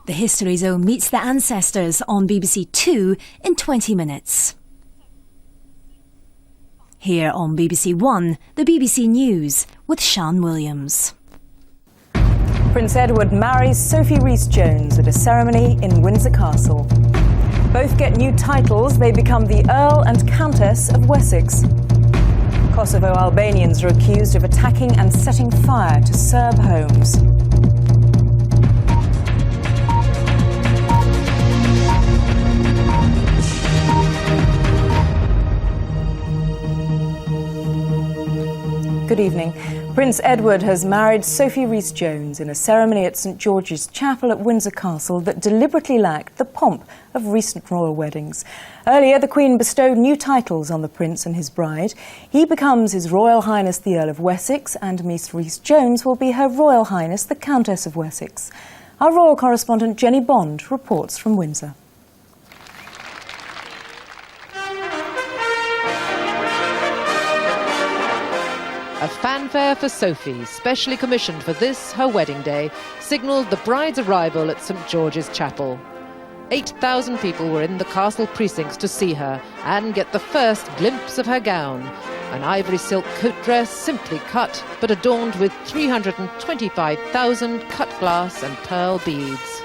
The History Zone meets the ancestors on BBC Two in 20 minutes. Here on BBC One, the BBC News with Sian Williams. Prince Edward marries Sophie Rhys-Jones at a ceremony in Windsor Castle. Both get new titles. They become the Earl and Countess of Wessex. Kosovo Albanians are accused of attacking and setting fire to Serb homes. Good evening. Prince Edward has married Sophie Rhys-Jones in a ceremony at St George's Chapel at Windsor Castle that deliberately lacked the pomp of recent royal weddings. Earlier, the Queen bestowed new titles on the Prince and his bride. He becomes His Royal Highness the Earl of Wessex, and Miss Rhys-Jones will be Her Royal Highness the Countess of Wessex. Our royal correspondent Jenny Bond reports from Windsor. A fanfare for Sophie, specially commissioned for this, her wedding day, signalled the bride's arrival at St George's Chapel. 8,000 people were in the castle precincts to see her and get the first glimpse of her gown. An ivory silk coat dress, simply cut, but adorned with 325,000 cut glass and pearl beads.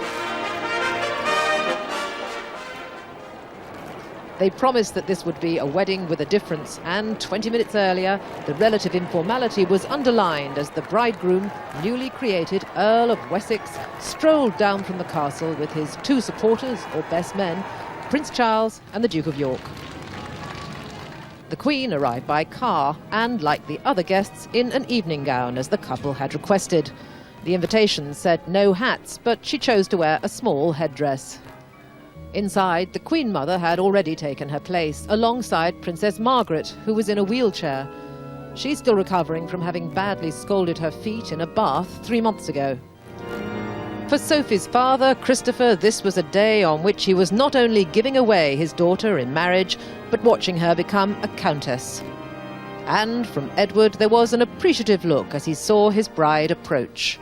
They promised that this would be a wedding with a difference, and 20 minutes earlier, the relative informality was underlined as the bridegroom, newly created Earl of Wessex, strolled down from the castle with his two supporters, or best men, Prince Charles and the Duke of York. The Queen arrived by car and, like the other guests, in an evening gown, as the couple had requested. The invitation said no hats, but she chose to wear a small headdress. Inside, the Queen Mother had already taken her place, alongside Princess Margaret, who was in a wheelchair. She's still recovering from having badly scalded her feet in a bath 3 months ago. For Sophie's father, Christopher, this was a day on which he was not only giving away his daughter in marriage, but watching her become a countess. And from Edward, there was an appreciative look as he saw his bride approach.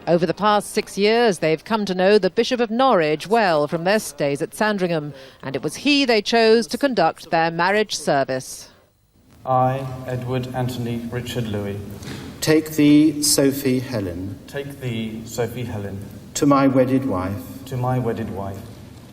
Over the past 6 years, they've come to know the Bishop of Norwich well from their stays at Sandringham, and it was he they chose to conduct their marriage service. I, Edward Anthony Richard Louis. Take thee, Sophie Helen. Take thee, Sophie Helen. To my wedded wife. To my wedded wife.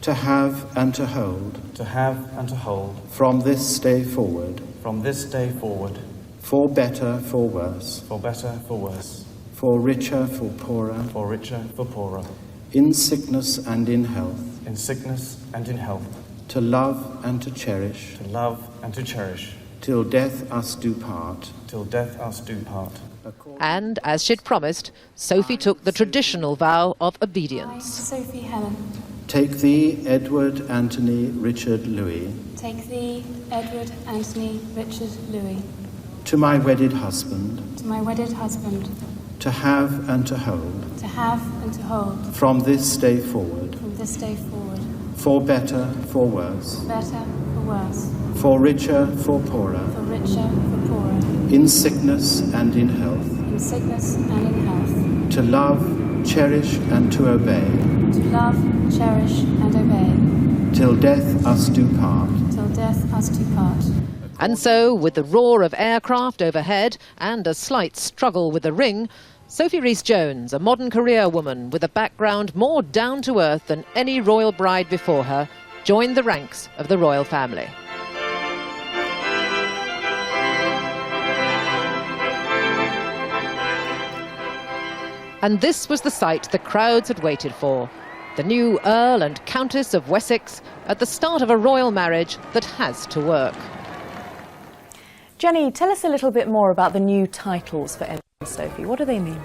To have and to hold. To have and to hold. From this day forward. From this day forward. For better, for worse. For better, for worse. For richer, for poorer. For richer, for poorer. In sickness and in health. In sickness and in health. To love and to cherish. To love and to cherish. Till death us do part. Till death us do part. And, as she'd promised, Sophie took the traditional vow of obedience. Sophie Helen. Take thee, Edward Anthony Richard Louis. Take thee, Edward Anthony Richard Louis. To my wedded husband. To my wedded husband. To have and to hold. To have and to hold. From this day forward. From this day forward. For better, for worse. For better, for worse. For richer, for poorer. For richer, for poorer. In sickness and in health. In sickness and in health. To love, cherish and to obey. To love, cherish and obey. Till death us do part. Till death us do part. And so, with the roar of aircraft overhead and a slight struggle with the ring, Sophie Rhys-Jones, a modern career woman with a background more down-to-earth than any royal bride before her, joined the ranks of the royal family. And this was the sight the crowds had waited for. The new Earl and Countess of Wessex at the start of a royal marriage that has to work. Jenny, tell us a little bit more about the new titles for Edward and Sophie. What do they mean?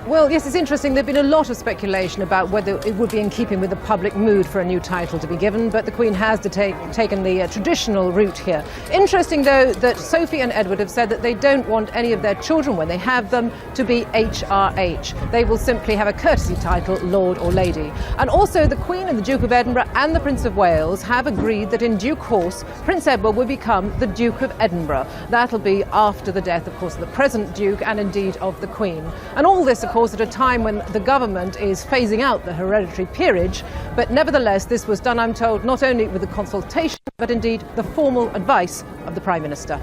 Well, yes, it's interesting. There's been a lot of speculation about whether it would be in keeping with the public mood for a new title to be given, but the Queen has taken the traditional route here. Interesting, though, that Sophie and Edward have said that they don't want any of their children, when they have them, to be HRH. They will simply have a courtesy title, Lord or Lady. And also, the Queen and the Duke of Edinburgh and the Prince of Wales have agreed that in due course, Prince Edward will become the Duke of Edinburgh. That'll be after the death, of course, of the present Duke and indeed of the Queen. And all this, of course, course, at a time when the government is phasing out the hereditary peerage. But nevertheless, this was done, I'm told, not only with the consultation, but indeed the formal advice of the Prime Minister.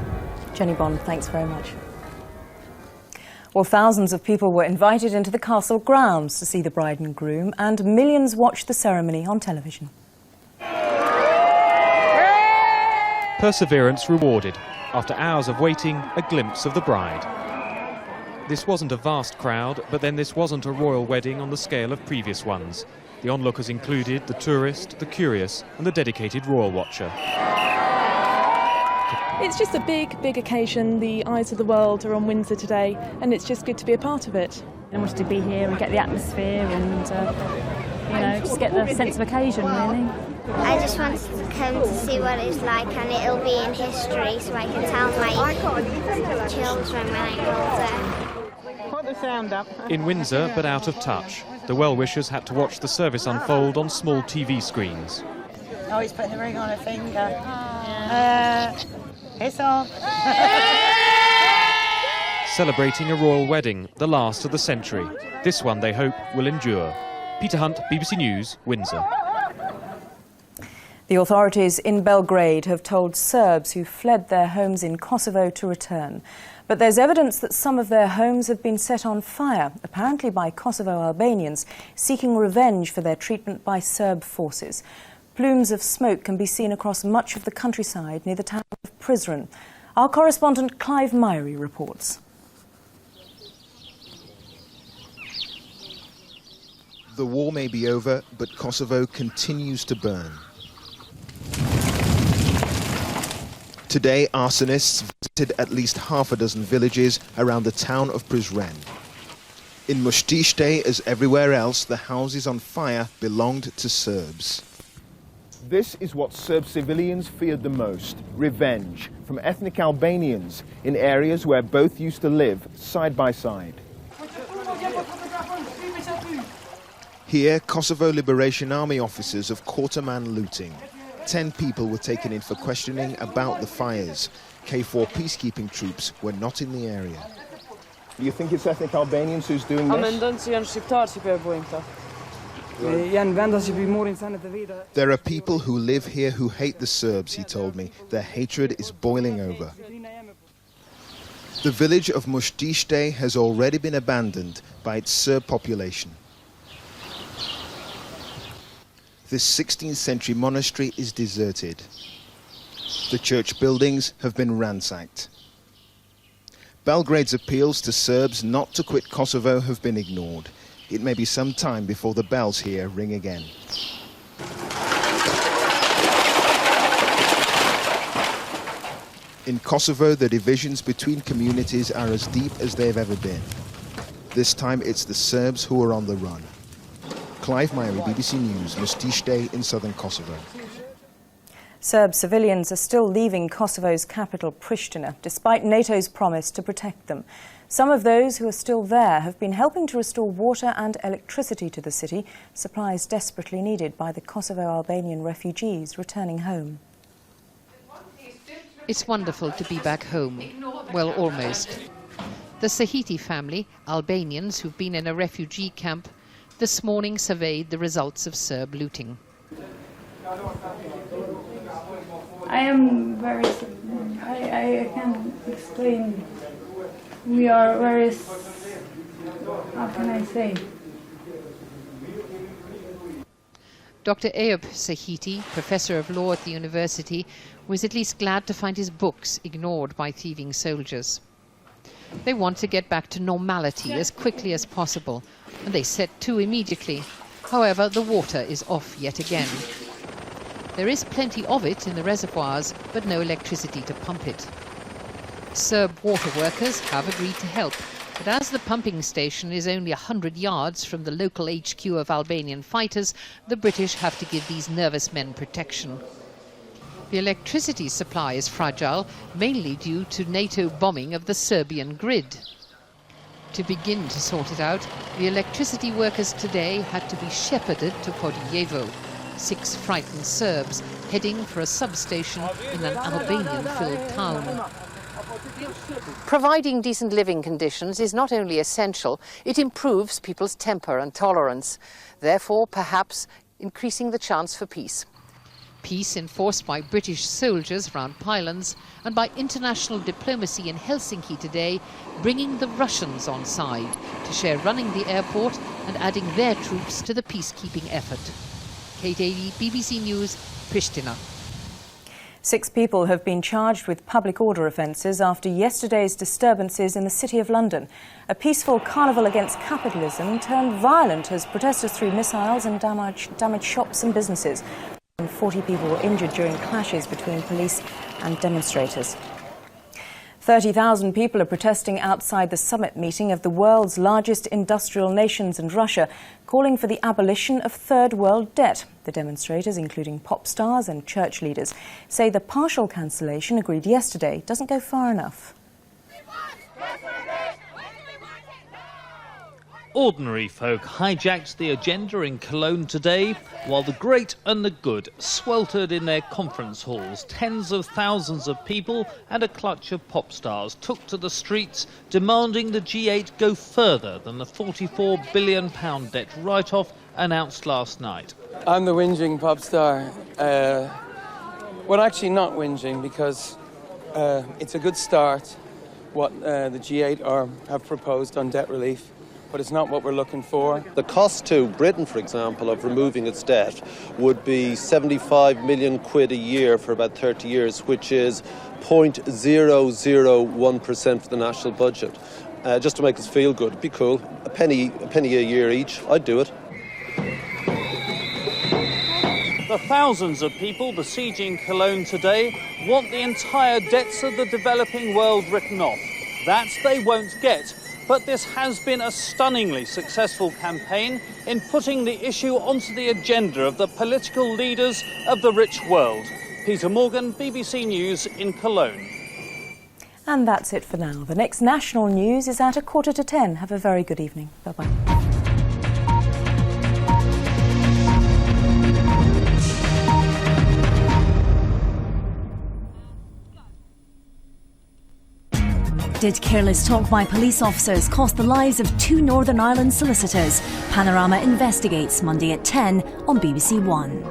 Jenny Bond, thanks very much. Well, thousands of people were invited into the castle grounds to see the bride and groom, and millions watched the ceremony on television. Perseverance rewarded. After hours of waiting, a glimpse of the bride. This wasn't a vast crowd, but then this wasn't a royal wedding on the scale of previous ones. The onlookers included the tourist, the curious, and the dedicated royal watcher. It's just a big occasion. The eyes of the world are on Windsor today, and it's just good to be a part of it. I wanted to be here and get the atmosphere and, just get the sense of occasion, really. I just wanted to come to see what it's like, and it'll be in history, so I can tell my children when I grow older. Put the sound up. In Windsor, but out of touch, the well-wishers had to watch the service unfold on small TV screens. Oh, he's putting the ring on her finger. It's on. Celebrating a royal wedding, the last of the century. This one, they hope, will endure. Peter Hunt, BBC News, Windsor. The authorities in Belgrade have told Serbs who fled their homes in Kosovo to return. But there's evidence that some of their homes have been set on fire, apparently by Kosovo Albanians seeking revenge for their treatment by Serb forces. Plumes of smoke can be seen across much of the countryside near the town of Prizren. Our correspondent Clive Myrie reports. The war may be over, but Kosovo continues to burn. Today, arsonists visited at least half a dozen villages around the town of Prizren. In Mostište, as everywhere else, the houses on fire belonged to Serbs. This is what Serb civilians feared the most: revenge from ethnic Albanians in areas where both used to live side by side. Here, Kosovo Liberation Army officers have caught a man looting. 10 people were taken in for questioning about the fires. KFOR peacekeeping troops were not in the area. Do you think it's ethnic Albanians who's doing this? There are people who live here who hate the Serbs, he told me. Their hatred is boiling over. The village of Mostište has already been abandoned by its Serb population. This 16th century monastery is deserted. The church buildings have been ransacked. Belgrade's appeals to Serbs not to quit Kosovo have been ignored. It may be some time before the bells here ring again. In Kosovo, the divisions between communities are as deep as they've ever been. This time it's the Serbs who are on the run. Clive Myrie, BBC News, Mostište in southern Kosovo. Serb civilians are still leaving Kosovo's capital, Pristina, despite NATO's promise to protect them. Some of those who are still there have been helping to restore water and electricity to the city, supplies desperately needed by the Kosovo Albanian refugees returning home. It's wonderful to be back home. Well, almost. The Sahiti family, Albanians who've been in a refugee camp, this morning surveyed the results of Serb looting. I am very... I can't explain. We are very... How can I say? Dr. Ayub Sahiti, professor of law at the university, was at least glad to find his books ignored by thieving soldiers. They want to get back to normality as quickly as possible, and they set to immediately. However, the water is off yet again. There is plenty of it in the reservoirs, but no electricity to pump it. Serb water workers have agreed to help, but as the pumping station is only 100 yards from the local HQ of Albanian fighters, the British have to give these nervous men protection. The electricity supply is fragile, mainly due to NATO bombing of the Serbian grid. To begin to sort it out, the electricity workers today had to be shepherded to Podijevo, 6 frightened Serbs heading for a substation in an Albanian-filled town. Providing decent living conditions is not only essential, it improves people's temper and tolerance, therefore perhaps increasing the chance for peace. Peace enforced by British soldiers around pylons and by international diplomacy in Helsinki today, bringing the Russians on side to share running the airport and adding their troops to the peacekeeping effort. Kate Avey, BBC News, Pristina. 6 people have been charged with public order offences after yesterday's disturbances in the City of London. A peaceful carnival against capitalism turned violent as protesters threw missiles and damaged shops and businesses. 40 people were injured during clashes between police and demonstrators. 30,000 people are protesting outside the summit meeting of the world's largest industrial nations and Russia, calling for the abolition of third world debt. The demonstrators, including pop stars and church leaders, say the partial cancellation agreed yesterday doesn't go far enough. Ordinary folk hijacked the agenda in Cologne today, while the great and the good sweltered in their conference halls. Tens of thousands of people and a clutch of pop stars took to the streets, demanding the G8 go further than the £44 billion debt write-off announced last night. I'm the whinging pop star. Well, actually not whinging, because it's a good start what the G8 have proposed on debt relief. But it's not what we're looking for. The cost to Britain, for example, of removing its debt would be 75 million quid a year for about 30 years, which is 0.001% of the national budget. Just to make us feel good, it'd be cool. A penny a year each, I'd do it. The thousands of people besieging Cologne today want the entire debts of the developing world written off. That they won't get. But this has been a stunningly successful campaign in putting the issue onto the agenda of the political leaders of the rich world. Peter Morgan, BBC News in Cologne. And that's it for now. The next national news is at 10:15. Have a very good evening. Bye-bye. Did careless talk by police officers cost the lives of 2 Northern Ireland solicitors? Panorama investigates Monday at 10 on BBC One.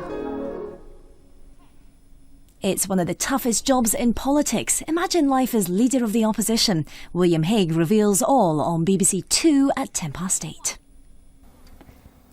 It's one of the toughest jobs in politics. Imagine life as Leader of the Opposition. William Hague reveals all on BBC Two at 8:10.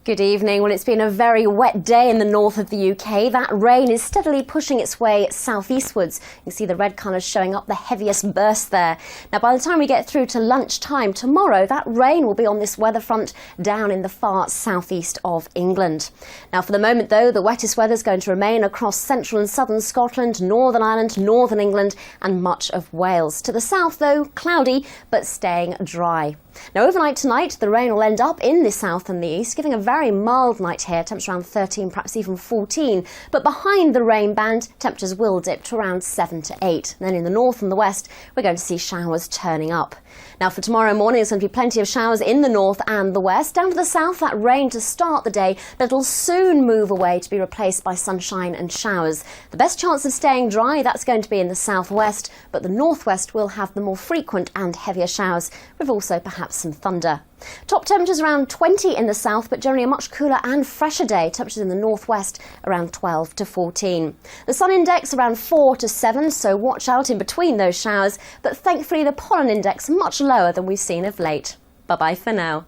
Good evening. Well, it's been a very wet day in the north of the UK. That rain is steadily pushing its way southeastwards. You can see the red colours showing up the heaviest burst there. Now, by the time we get through to lunchtime tomorrow, that rain will be on this weather front down in the far southeast of England. Now, for the moment, though, the wettest weather is going to remain across central and southern Scotland, Northern Ireland, northern England and much of Wales. To the south, though, cloudy but staying dry. Now, overnight tonight, the rain will end up in the south and the east, giving a very mild night here, temperature around 13, perhaps even 14. But behind the rain band, temperatures will dip to around 7 to 8. And then in the north and the west, we're going to see showers turning up. Now, for tomorrow morning, there's going to be plenty of showers in the north and the west. Down to the south, that rain to start the day, but it'll soon move away to be replaced by sunshine and showers. The best chance of staying dry, that's going to be in the southwest, but the northwest will have the more frequent and heavier showers, with also perhaps some thunder. Top temperatures around 20 in the south, but generally a much cooler and fresher day. Temperatures in the northwest around 12 to 14. The sun index around 4 to 7, so watch out in between those showers. But thankfully the pollen index much lower than we've seen of late. Bye-bye for now.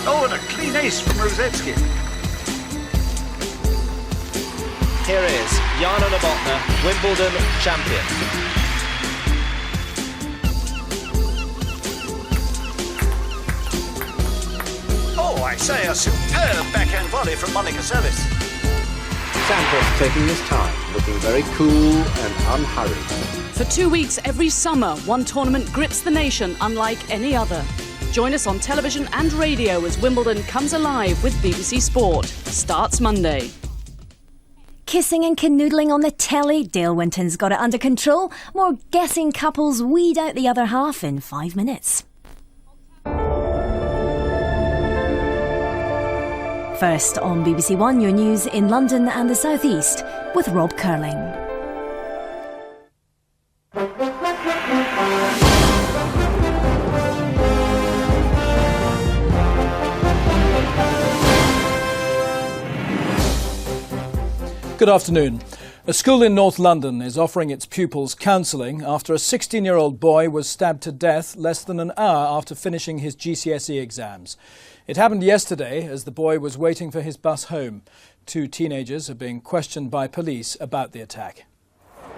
Oh, and a clean ace from Rosetsky. Here is Jana Novotná, Wimbledon champion. Oh, I say, a superb backhand volley from Monica Seles. Sampras taking his time, looking very cool and unhurried. For 2 weeks every summer, one tournament grips the nation unlike any other. Join us on television and radio as Wimbledon comes alive with BBC Sport. Starts Monday. Kissing and canoodling on the telly, Dale Winton's got it under control. More guessing couples weed out the other half in 5 minutes. First on BBC One, your news in London and the South East with Rob Curling. Good afternoon. A school in North London is offering its pupils counselling after a 16-year-old boy was stabbed to death less than an hour after finishing his GCSE exams. It happened yesterday as the boy was waiting for his bus home. 2 teenagers are being questioned by police about the attack.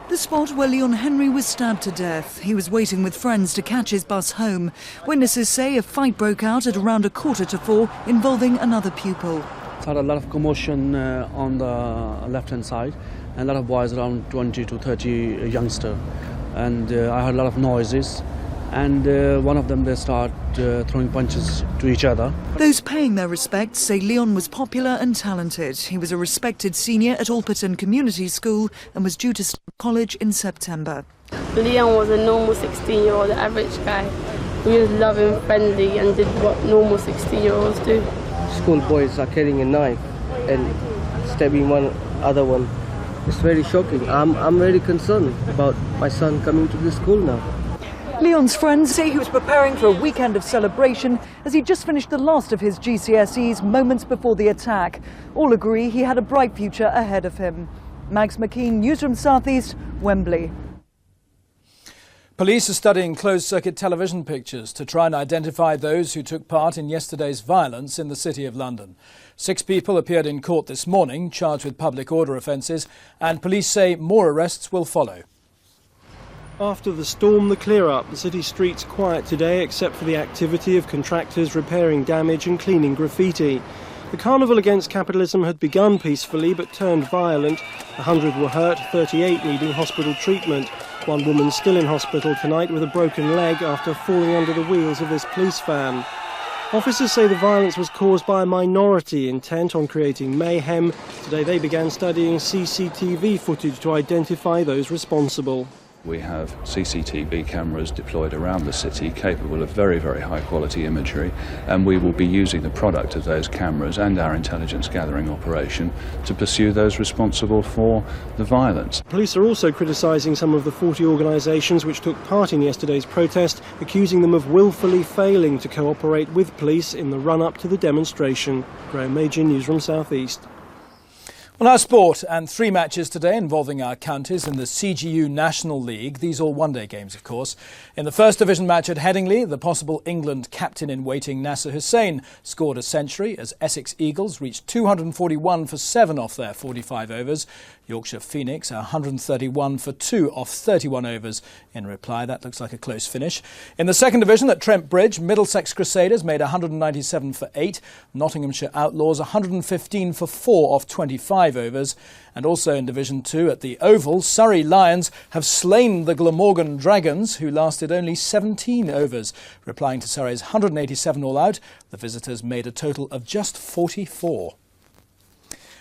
The spot where Leon Henry was stabbed to death. He was waiting with friends to catch his bus home. Witnesses say a fight broke out at around 3:45 involving another pupil. It had a lot of commotion on the left-hand side, and a lot of boys, around 20 to 30 youngsters. And I heard a lot of noises, and one of them, they start throwing punches to each other. Those paying their respects say Leon was popular and talented. He was a respected senior at Alperton Community School and was due to start college in September. Leon was a normal 16-year-old, average guy. He was loving, friendly, and did what normal 16-year-olds do. Schoolboys are carrying a knife and stabbing one other one. It's very shocking. I'm very concerned about my son coming to the school now. Leon's friends say he was preparing for a weekend of celebration as he just finished the last of his GCSEs moments before the attack. All agree he had a bright future ahead of him. Max McKean, Newsroom South East, Wembley. Police are studying closed-circuit television pictures to try and identify those who took part in yesterday's violence in the City of London. 6 people appeared in court this morning, charged with public order offences, and police say more arrests will follow. After the storm, the clear-up, the city streets quiet today except for the activity of contractors repairing damage and cleaning graffiti. The carnival against capitalism had begun peacefully but turned violent. 100 were hurt, 38 needing hospital treatment. One woman still in hospital tonight with a broken leg after falling under the wheels of this police van. Officers say the violence was caused by a minority intent on creating mayhem. Today they began studying CCTV footage to identify those responsible. We have CCTV cameras deployed around the city capable of very, very high quality imagery, and we will be using the product of those cameras and our intelligence gathering operation to pursue those responsible for the violence. Police are also criticising some of the 40 organisations which took part in yesterday's protest, accusing them of willfully failing to cooperate with police in the run-up to the demonstration. Graham Major, Newsroom South East. Well, our sport, and 3 matches today involving our counties in the CGU National League. These all one-day games, of course. In the First Division match at Headingley, the possible England captain-in-waiting Nasser Hussain scored a century as Essex Eagles reached 241 for 7 off their 45 overs. Yorkshire Phoenix 131 for 2 off 31 overs. In reply, that looks like a close finish. In the Second Division at Trent Bridge, Middlesex Crusaders made 197 for 8. Nottinghamshire Outlaws 115 for 4 off 25 overs. And also in Division 2 at the Oval, Surrey Lions have slain the Glamorgan Dragons, who lasted only 17 overs. Replying to Surrey's 187 all-out, the visitors made a total of just 44.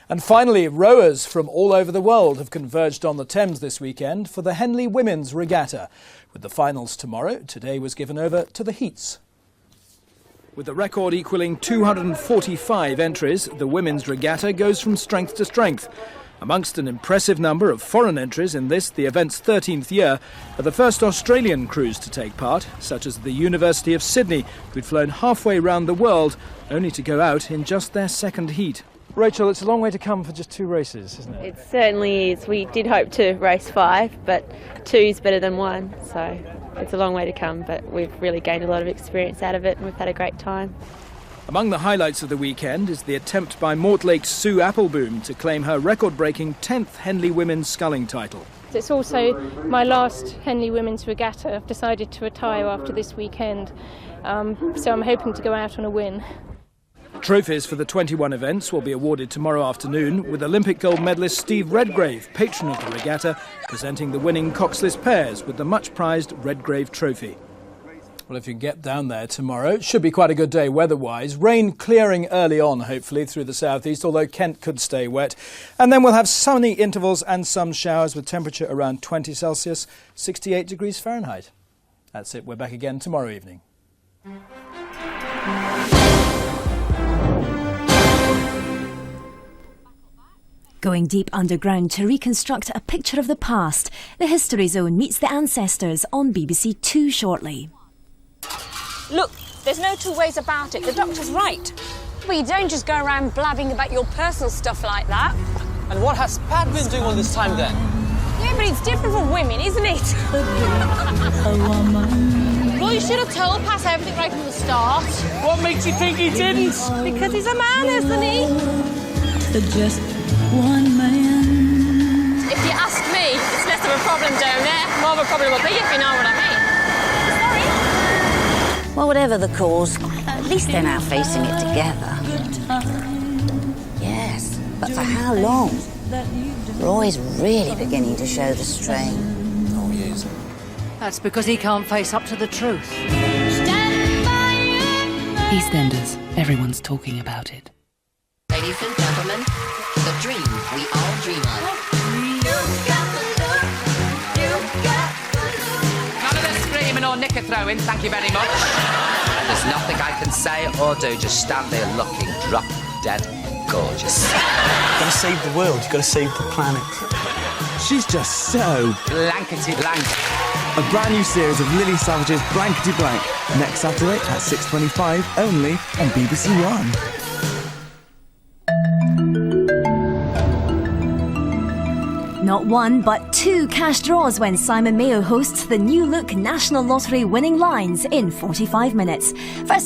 And finally, rowers from all over the world have converged on the Thames this weekend for the Henley Women's Regatta. With the finals tomorrow, today was given over to the heats. With the record equalling 245 entries, the Women's Regatta goes from strength to strength. Amongst an impressive number of foreign entries in this, the event's 13th year, are the first Australian crews to take part, such as the University of Sydney, who'd flown halfway round the world, only to go out in just their second heat. Rachel, it's a long way to come for just 2 races, isn't it? It certainly is. We did hope to race 5, but 2 is better than 1, so it's a long way to come, but we've really gained a lot of experience out of it and we've had a great time. Among the highlights of the weekend is the attempt by Mortlake's Sue Appleboom to claim her record-breaking 10th Henley Women's Sculling title. It's also my last Henley Women's Regatta. I've decided to retire after this weekend, so I'm hoping to go out on a win. Trophies for the 21 events will be awarded tomorrow afternoon, with Olympic gold medalist Steve Redgrave, patron of the regatta, presenting the winning Coxless pairs with the much-prized Redgrave Trophy. Well, if you get down there tomorrow, it should be quite a good day weather-wise. Rain clearing early on, hopefully, through the southeast, although Kent could stay wet. And then we'll have sunny intervals and some showers with temperature around 20 Celsius, 68 degrees Fahrenheit. That's it. We're back again tomorrow evening. Going deep underground to reconstruct a picture of the past, the History Zone meets the ancestors on BBC Two shortly. Look, there's no two ways about it. The doctor's right. Well, you don't just go around blabbing about your personal stuff like that. And what has Pat been doing all this time then? Yeah, but it's different for women, isn't it? Well, you should have told Pat everything right from the start. What makes you think he didn't? Because he's a man, isn't he? Just one man. If you ask me, it's less of a problem down there. More of a problem up here, if you know what I mean. Well, whatever the cause, at least they're now facing it together. Yes, but for how long? Roy's really beginning to show the strain. Oh, he is. That's because he can't face up to the truth. EastEnders, everyone's talking about it. Ladies and gentlemen, the dream we all dream of. None of this screaming or knicker throwing, thank you very much. There's nothing I can say or do, just stand there looking drop dead gorgeous. You've got to save the world, you've got to save the planet. She's just so blankety blank. A brand new series of Lily Savage's Blankety Blank, next Saturday at 6:25, only on BBC One. Not one, but two cash draws when Simon Mayo hosts the New Look National Lottery winning lines in 45 minutes. First